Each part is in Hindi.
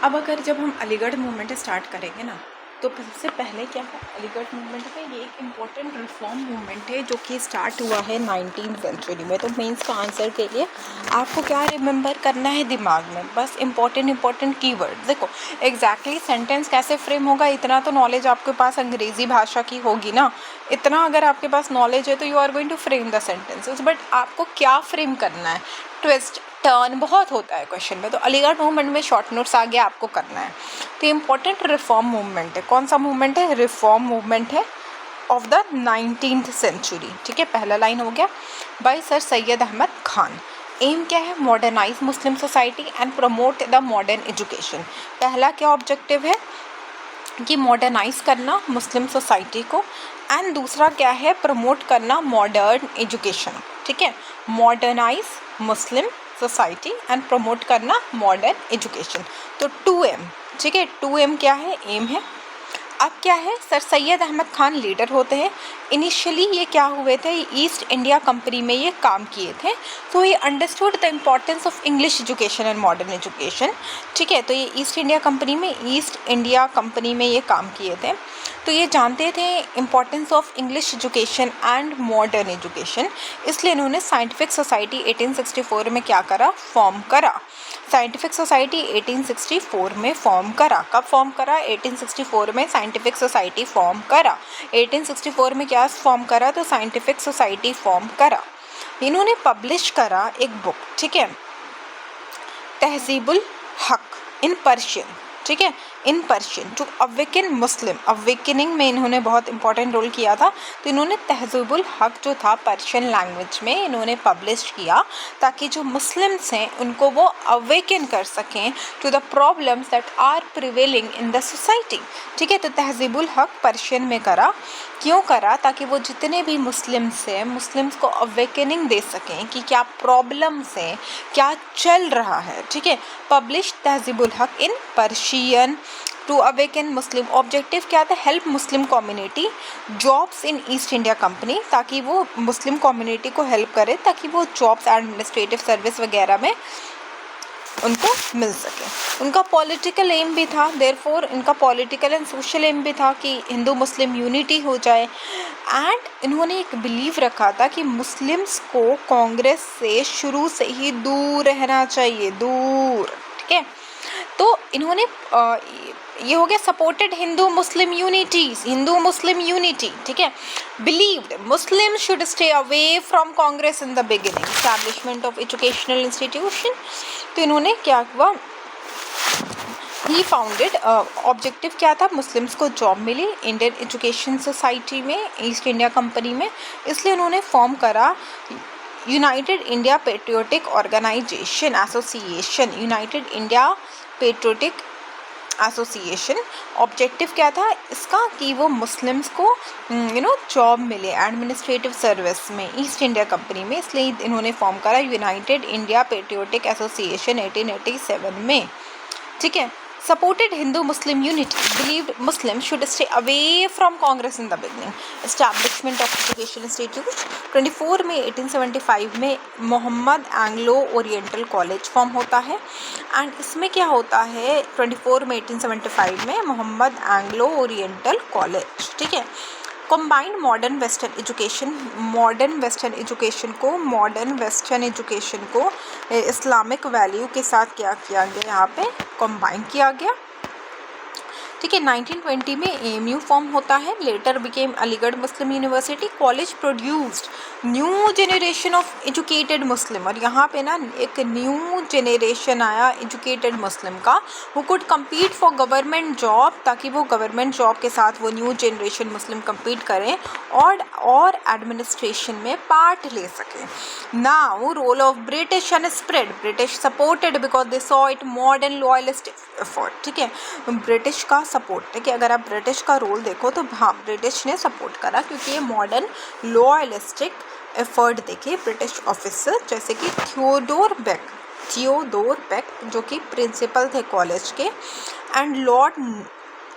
अब अगर जब हम अलीगढ़ मूवमेंट स्टार्ट करेंगे ना, तो सबसे पहले क्या है, अलीगढ़ मूवमेंट में ये एक इम्पॉर्टेंट रिफॉर्म मूवमेंट है जो कि स्टार्ट हुआ है 19वीं सेंचुरी में। तो मेंस का आंसर के लिए आपको क्या रिमेंबर करना है दिमाग में, बस इम्पॉर्टेंट कीवर्ड। देखो एग्जैक्टली सेंटेंस कैसे फ्रेम होगा, इतना तो नॉलेज आपके पास अंग्रेजी भाषा की होगी ना, इतना अगर आपके पास नॉलेज है तो you are going to frame the sentences. But आपको क्या फ्रेम करना है, ट्विस्ट टर्न बहुत होता है क्वेश्चन में, तो अलीगढ़ मूवमेंट में शॉर्ट नोट्स आगे आपको करना है। तो इम्पोर्टेंट रिफॉर्म मूवमेंट है, कौन सा मूवमेंट है, रिफॉर्म मूवमेंट है ऑफ द 19th सेंचुरी। ठीक है, पहला लाइन हो गया, by sir Syed Ahmad Khan. Aim क्या है, modernise Muslim society and promote the modern education. पहला क्या ऑब्जेक्टिव है कि मॉडर्नाइज करना मुस्लिम सोसाइटी को, एंड दूसरा क्या है, प्रमोट करना मॉडर्न एजुकेशन। ठीक है, modernise Muslim society and promote करना मॉडर्न एजुकेशन। तो 2M, ठीक है, 2M क्या है, एम है। अब क्या है, सर सैयद अहमद खान लीडर होते हैं। इनिशियली ये क्या हुए थे, ईस्ट इंडिया कंपनी में ये काम किए थे, तो ये understood the importance of English education and modern education. ठीक है, तो ये ईस्ट इंडिया कंपनी में ये काम किए थे, तो ये जानते थे importance of English education and modern education, इसलिए इन्होंने साइंटिफिक सोसाइटी 1864 में क्या करा, फॉर्म करा। साइंटिफिक सोसाइटी 1864 में फॉर्म करा। कब फॉर्म करा, 1864 में साइंटिफिक सोसाइटी फॉर्म करा। 1864 में क्या फॉर्म करा, तो साइंटिफिक सोसाइटी फॉर्म करा। इन्होंने पब्लिश करा एक बुक, ठीक है, तहजीबुल हक इन पर्शियन। ठीक है, in Persian to awaken Muslim, awakening में इन्होंने बहुत इंपॉर्टेंट रोल किया था। तो इन्होंने तहजीबुल हक जो था पर्शियन लैंग्वेज में इन्होंने पब्लिश किया, ताकि जो मुस्लिम्स हैं उनको वो अवेकन कर सकें to the problems that are prevailing in the society. ठीक है, तो तहजीबुल हक पर्शियन में करा, क्यों करा, ताकि वो जितने भी मुस्लिम्स हैं मुस्लिम्स को अवेकनिंग दे सकें कि क्या प्रॉब्लम्स हैं, क्या चल रहा है। ठीक है, publish Tahzibul Haq in Persian to awaken Muslim. Objective क्या था, help Muslim community jobs in East India Company, ताकि वो मुस्लिम कम्युनिटी को हेल्प करे, ताकि वो जॉब्स एडमिनिस्ट्रेटिव सर्विस वगैरह में उनको मिल सके। उनका पॉलिटिकल एम भी था, देयरफॉर इनका पॉलिटिकल एंड सोशल एम भी था कि हिंदू मुस्लिम यूनिटी हो जाए। एंड इन्होंने एक बिलीव रखा था कि मुस्लिम्स को कांग्रेस से शुरू से ही दूर रहना चाहिए, दूर। ठीक है, तो इन्होंने ये हो गया सपोर्टेड हिंदू मुस्लिम यूनिटी। ठीक है, believed Muslim should stay away from Congress in the beginning, establishment of educational institution. तो इन्होंने क्या हुआ, ही फाउंडेड, ऑब्जेक्टिव क्या था, मुस्लिम्स को जॉब मिली इंडियन एजुकेशन सोसाइटी में, ईस्ट इंडिया कंपनी में, इसलिए उन्होंने फॉर्म करा United India patriotic organisation association, United India patriotic association. Objective क्या था इसका, कि वो मुस्लिम्स को जॉब मिले एडमिनिस्ट्रेटिव सर्विस में ईस्ट इंडिया कंपनी में, इसलिए इन्होंने फॉर्म करा यूनाइटेड इंडिया पेट्रियोटिक एसोसिएशन 1887 में। ठीक है, supported Hindu Muslim unity, believed Muslim should stay away from Congress in the beginning, establishment of education institute. 24 में 1875 में Mohammed Anglo Oriental college form होता है। एंड इसमें क्या होता है, 24 में 1875 में मोहम्मद एंग्लो ओरिएंटल कॉलेज। ठीक है, कंबाइंड मॉडर्न वेस्टर्न एजुकेशन को इस्लामिक वैल्यू के साथ क्या किया गया, यहाँ पे कंबाइन किया गया। ठीक है, 1920 में AMU फॉर्म होता है, later became Aligarh Muslim University. College produced new generation of educated Muslim, और यहाँ पे ना एक न्यू जनरेशन आया एजुकेटेड मुस्लिम का, who could compete for government job, ताकि वो गवर्नमेंट जॉब के साथ वो न्यू जनरेशन मुस्लिम कम्पीट करें और एडमिनिस्ट्रेशन में पार्ट ले सकें। Now role of British and spread, British supported because they saw it modern loyalist effort. ठीक है, ब्रिटिश का सपोर्ट है, कि अगर आप ब्रिटिश का रोल देखो तो हाँ ब्रिटिश ने सपोर्ट करा, क्योंकि ये मॉडर्न लॉयलिस्टिक एफर्ट देखे ब्रिटिश ऑफिसर, जैसे कि थियोडोर बेक जो कि प्रिंसिपल थे कॉलेज के, एंड लॉर्ड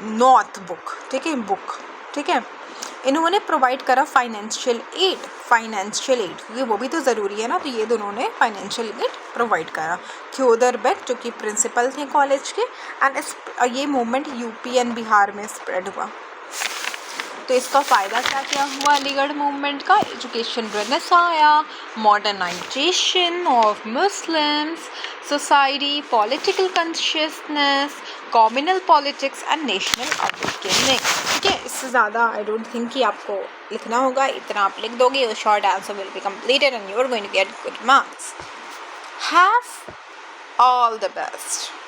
नॉर्थ बुक। ठीक है, इन्होंने प्रोवाइड करा फाइनेंशियल एड, क्योंकि वो भी तो ज़रूरी है ना, तो ये दोनों ने फाइनेंशियल एड प्रोवाइड करा। थियोडर बेक जो कि प्रिंसिपल थे कॉलेज के, एंड ये मूवमेंट यूपी एंड बिहार में स्प्रेड हुआ। तो इसका फ़ायदा क्या क्या हुआ अलीगढ़ मूवमेंट का? एजुकेशन रेनेसां आया, modernisation of Muslims society, political consciousness, communal politics and national awakening. ठीक है, इससे ज़्यादा आई डोंट थिंक कि आपको लिखना होगा, इतना आप लिख दोगे, your short answer will be completed and you are going to get good marks. Have all the best.